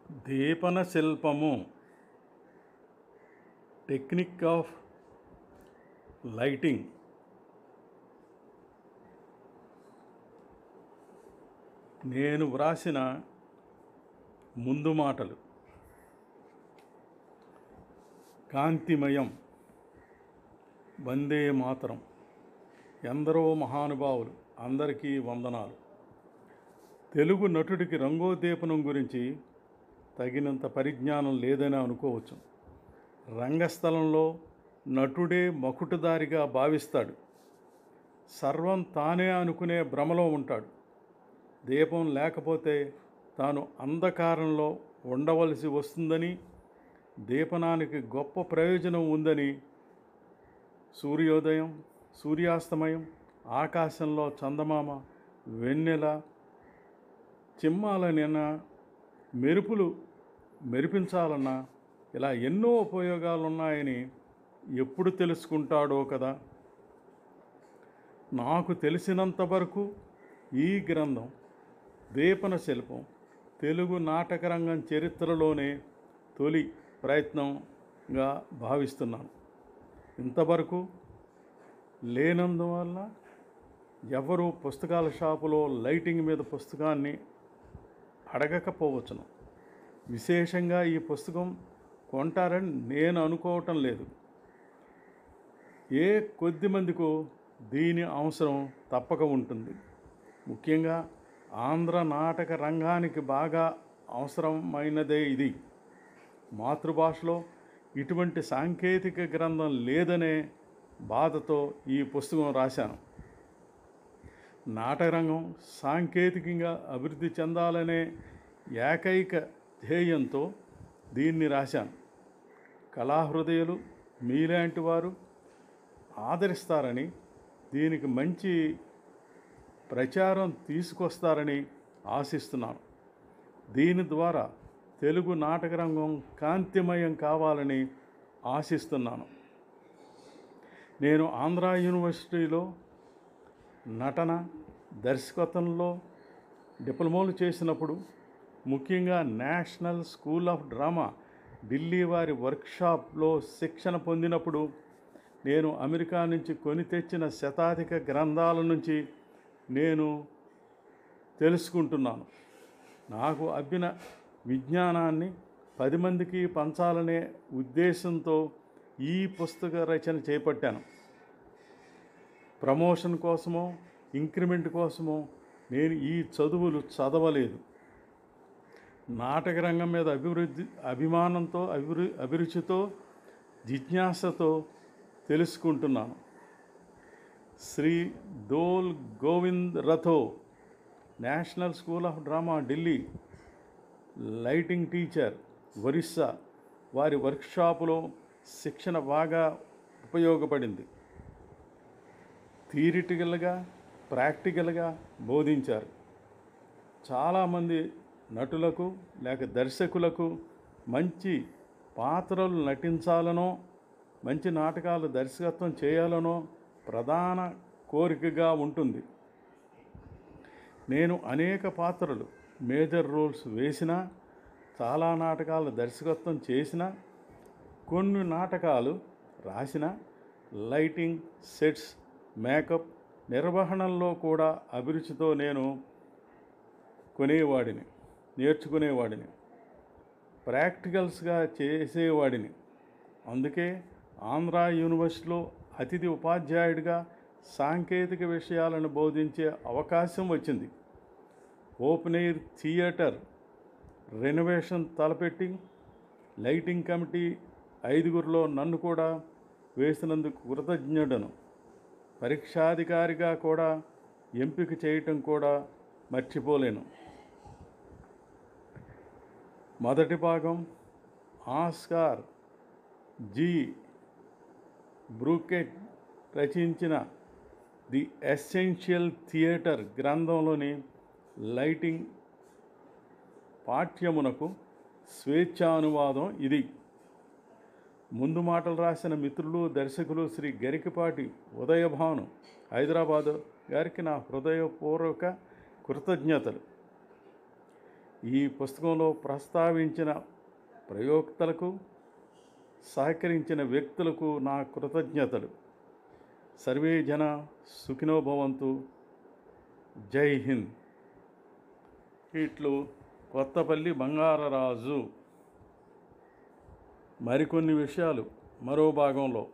Deepana శిల్పము technique of lighting. నేను వ్రాసిన ముందు మాటలు. కాంతిమయం, వందే మాతరం, ఎందరో మహానుభావులు, అందరికీ వందనాలు. తెలుగు నటుడికి రంగోద్దీపనం గురించి తగినంత పరిజ్ఞానం లేదని అనుకోవచ్చు. రంగస్థలంలో నటుడే మకుటదారిగా భావిస్తాడు. సర్వం తానే అనుకునే భ్రమలో ఉంటాడు. దీపం లేకపోతే తాను అంధకారంలో ఉండవలసి వస్తుందని, దీపనానికి గొప్ప ప్రయోజనం ఉందని, సూర్యోదయం, సూర్యాస్తమయం, ఆకాశంలో చందమామ, వెన్నెల చిమ్మాలనైనా, మెరుపులు మెరిపించాలన్నా, ఇలా ఎన్నో ఉపయోగాలు ఉన్నాయని ఎప్పుడు తెలుసుకుంటాడో కదా. నాకు తెలిసినంత వరకు ఈ గ్రంథం దీపన శిల్పం తెలుగు నాటకరంగం చరిత్రలోనే తొలి ప్రయత్నంగా భావిస్తున్నాను. ఇంతవరకు లేనందువల్ల ఎవరు పుస్తకాల షాపులో లైటింగ్ మీద పుస్తకాన్ని అడగకపోవచ్చును. విశేషంగా ఈ పుస్తకం కొంటారని నేను అనుకోవటం లేదు. ఏ కొద్ది మందికో దీని అవసరం తప్పక ఉంటుంది. ముఖ్యంగా ఆంధ్ర నాటక రంగానికి బాగా అవసరమైనదే ఇది. మాతృభాషలో ఇటువంటి సాంకేతిక గ్రంథం లేదనే బాధతో ఈ పుస్తకం రాశాను. నాటకరంగం సాంకేతికంగా అభివృద్ధి చెందాలనే ఏకైక ధ్యేయంతో దీన్ని రాశాను. కళాహృదయులు మీలాంటి వారు ఆదరిస్తారని, దీనికి మంచి ప్రచారం తీసుకొస్తారని ఆశిస్తున్నాను. దీని ద్వారా తెలుగు నాటకరంగం కాంతిమయం కావాలని ఆశిస్తున్నాను. నేను ఆంధ్ర యూనివర్సిటీలో నటన, దర్శకత్వంలో డిప్లొమాలు చేసినప్పుడు, ముఖ్యంగా national School of Drama Delhi వారి వర్క్షాప్లో శిక్షణ పొందినప్పుడు, నేను అమెరికా నుంచి కొని తెచ్చిన శతాధిక గ్రంథాల నుంచి నేను తెలుసుకుంటున్నాను. నాకు అబ్బిన విజ్ఞానాన్ని 10 మందికి పంచాలనే ఉద్దేశంతో ఈ పుస్తక రచన చేపట్టాను. ప్రమోషన్ కోసమో, ఇంక్రిమెంట్ కోసమో నేను ఈ చదువులు చదవలేదు. నాటక రంగం మీద అభిమానంతో, అభిరుచితో, జిజ్ఞాసతో తెలుసుకుంటున్నాను. Shri Dhol Govind Ratho, National School of Drama Delhi lighting teacher, Orissa వారి వర్క్షాపులో శిక్షణ బాగా ఉపయోగపడింది. థియరిటికల్గా, ప్రాక్టికల్గా బోధించారు. చాలామంది నటులకు లేక దర్శకులకు మంచి పాత్రలు నటించాలనో, మంచి నాటకాలు దర్శకత్వం చేయాలనో ప్రధాన కోరికగా ఉంటుంది. నేను అనేక పాత్రలు, మేజర్ రోల్స్ వేసినా, చాలా నాటకాలు దర్శకత్వం చేసిన, కొన్ని నాటకాలు రాసిన, లైటింగ్, సెట్స్, మేకప్ నిర్వహణలో కూడా అభిరుచితో నేను నేర్చుకునేవాడిని, ప్రాక్టికల్స్గా చేసేవాడిని. అందుకే ఆంధ్ర యూనివర్సిటీలో అతిథి ఉపాధ్యాయుడిగా సాంకేతిక విషయాలను బోధించే అవకాశం వచ్చింది. ఓపెన్ ఎయిర్ థియేటర్ రెనోవేషన్ తలపెట్టి లైటింగ్ కమిటీ 5గురిలో నన్ను కూడా వేసినందుకు కృతజ్ఞుడను. పరీక్షాధికారిగా కూడా ఎంపిక చేయటం కూడా మర్చిపోలేను. మొదటి భాగం ఆస్కార్ జి. బ్రూకెట్ రచించిన ది ఎసెన్షియల్ థియేటర్ గ్రంథంలోని లైటింగ్ పాఠ్యమునకు స్వేచ్ఛానువాదం ఇది. ముందు మాటలు రాసిన మిత్రులు, దర్శకులు శ్రీ గరికపాటి ఉదయభాను హైదరాబాదు గారికి నా హృదయపూర్వక కృతజ్ఞతలు. ఈ పుస్తకంలో ప్రస్తావించిన ప్రయోక్తలకు, సహకరించిన వ్యక్తులకు నా కృతజ్ఞతలు. సర్వే జన సుఖినో భవంతు. జై హింద్. ఇట్లు కొత్తపల్లి బంగారరాజు. మరికొన్ని విషయాలు మరో భాగంలో.